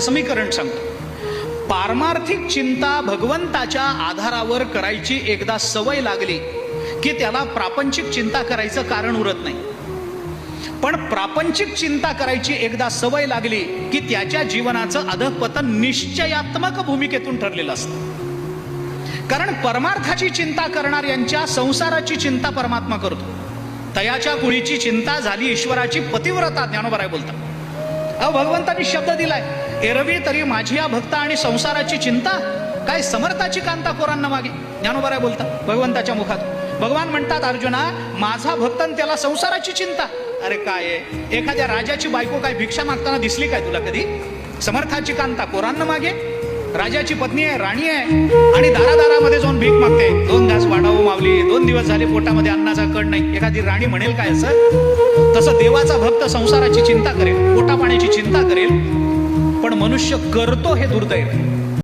समीकरण सांगतो, पारमार्थिक चिंता भगवंताच्या आधारावर करायची एकदा सवय लागली की त्याला प्रापंचिक चिंता करायचं कारण उरत नाही. पण प्रापंचिक चिंता करायची एकदा सवय लागली की त्याच्या जीवनाचं अधःपतन निश्चयात्मक भूमिकेतून ठरलेलं असतं. कारण परमार्थाची चिंता करणाऱ्यांच्या संसाराची चिंता परमात्मा करतो. तयाच्या कुळीची चिंता झाली ईश्वराची पतिव्रता, ज्ञानोबा राय बोलतात. भगवंतांनी शब्द दिलाय, एरवी तरी माझी या भक्त आणि संसाराची चिंता काय समर्थाची कांता कोरांना मागे. ज्ञानोबा राय बोलतात भगवंताच्या मुखात. भगवान म्हणतात, अर्जुना माझा भक्त आणि त्याला संसाराची चिंता. अरे काय आहे, एखाद्या राजाची बायको काय भिक्षा मागताना दिसली काय तुला कधी? समर्थाची कांता कोरांना मागे. राजाची पत्नी आहे, राणी आहे आणि दारादारामध्ये जाऊन भीक मागते. 2 घास वाढावं मावली, 2 दिवस झाले पोटामध्ये अन्नाचा कड नाही. एखादी राणी म्हणेल काय असं? तसं देवाचा भक्त संसाराची चिंता करेल, पोटा पाण्याची चिंता करेल. पण मनुष्य करतो हे दुर्दैव.